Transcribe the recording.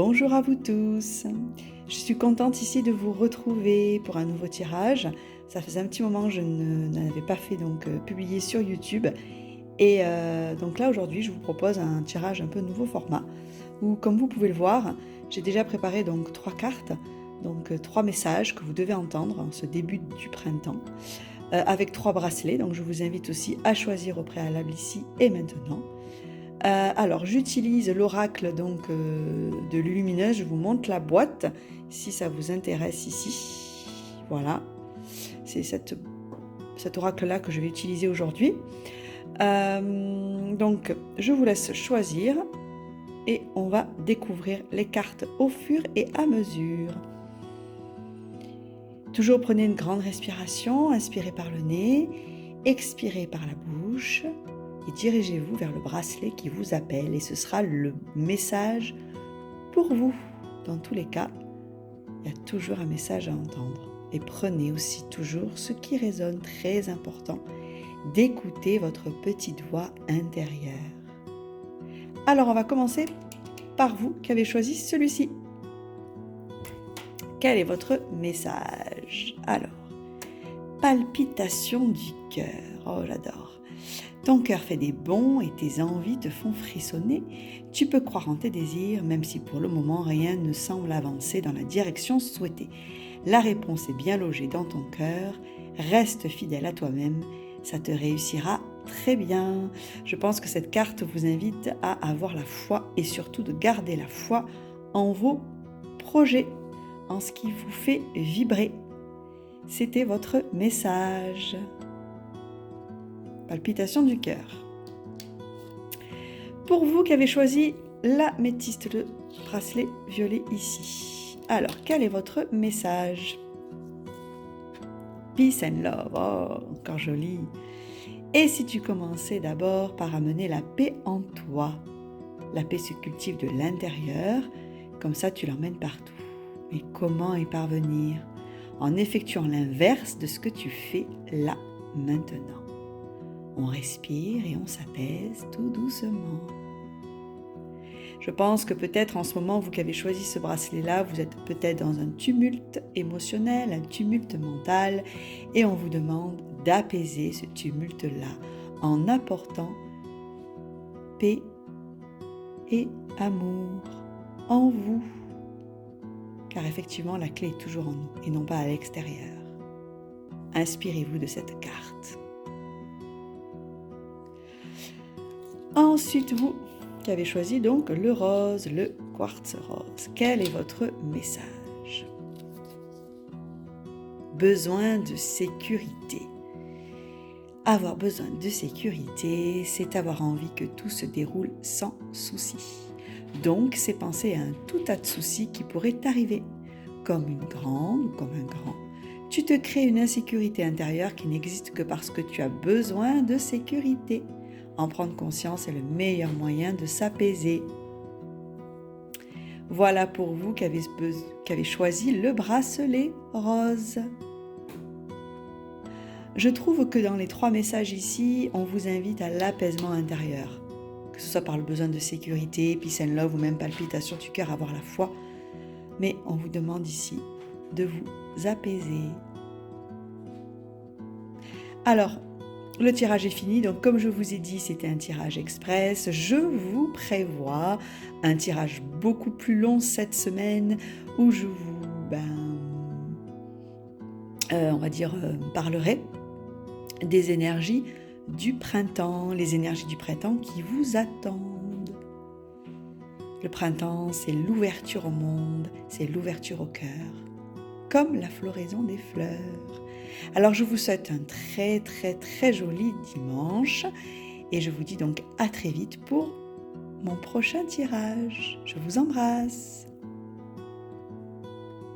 Bonjour à vous tous. Je suis contente ici de vous retrouver pour un nouveau tirage. Ça faisait un petit moment que je n'en avais pas fait publié sur YouTube. Et donc là aujourd'hui je vous propose un tirage un peu nouveau format où, comme vous pouvez le voir, j'ai déjà préparé donc 3 cartes, donc 3 messages que vous devez entendre en ce début du printemps, avec 3 bracelets. Donc je vous invite aussi à choisir au préalable ici et maintenant. Alors j'utilise l'oracle de Lulumineuse. Je vous montre la boîte si ça vous intéresse ici. Voilà, c'est cet oracle là que je vais utiliser aujourd'hui. Donc je vous laisse choisir et on va découvrir les cartes au fur et à mesure. Toujours prenez une grande respiration, inspirez par le nez, expirez par la bouche et dirigez-vous vers le bracelet qui vous appelle et ce sera le message pour vous. Dans tous les cas, il y a toujours un message à entendre. Et prenez aussi toujours ce qui résonne, très important, d'écouter votre petite voix intérieure. Alors on va commencer par vous qui avez choisi celui-ci. Quel est votre message? Alors, palpitation du cœur. Oh, j'adore. Ton cœur fait des bonds et tes envies te font frissonner. Tu peux croire en tes désirs, même si pour le moment rien ne semble avancer dans la direction souhaitée. La réponse est bien logée dans ton cœur. Reste fidèle à toi-même. Ça te réussira très bien. Je pense que cette carte vous invite à avoir la foi et surtout de garder la foi en vos projets, en ce qui vous fait vibrer. C'était votre message. Palpitation du cœur. Pour vous qui avez choisi la métiste, le bracelet violet ici. Alors, quel est votre message? Peace and love. Oh, encore joli. Et si tu commençais d'abord par amener la paix en toi? La paix se cultive de l'intérieur, comme ça tu l'emmènes partout. Mais comment y parvenir? En effectuant l'inverse de ce que tu fais là, maintenant. On respire et on s'apaise tout doucement. Je pense que peut-être en ce moment, vous qui avez choisi ce bracelet-là, vous êtes peut-être dans un tumulte émotionnel, un tumulte mental, et on vous demande d'apaiser ce tumulte-là en apportant paix et amour en vous. Car effectivement, la clé est toujours en nous et non pas à l'extérieur. Inspirez-vous de cette carte. Ensuite, vous qui avez choisi donc le rose, le quartz rose. Quel est votre message? Besoin de sécurité. Avoir besoin de sécurité, c'est avoir envie que tout se déroule sans souci. Donc, c'est penser à un tout tas de soucis qui pourraient t'arriver, comme une grande ou comme un grand. Tu te crées une insécurité intérieure qui n'existe que parce que tu as besoin de sécurité. En prendre conscience est le meilleur moyen de s'apaiser. Voilà pour vous qui avez choisi le bracelet rose. Je trouve que dans les 3 messages ici, on vous invite à l'apaisement intérieur. Que ce soit par le besoin de sécurité, peace and love ou même palpitation du cœur, avoir la foi. Mais on vous demande ici de vous apaiser. Alors, le tirage est fini, donc comme je vous ai dit, c'était un tirage express. Je vous prévois un tirage beaucoup plus long cette semaine où je vous, parlerai des énergies du printemps, les énergies du printemps qui vous attendent. Le printemps, c'est l'ouverture au monde, c'est l'ouverture au cœur, comme la floraison des fleurs. Alors je vous souhaite un très très très joli dimanche et je vous dis donc à très vite pour mon prochain tirage. Je vous embrasse.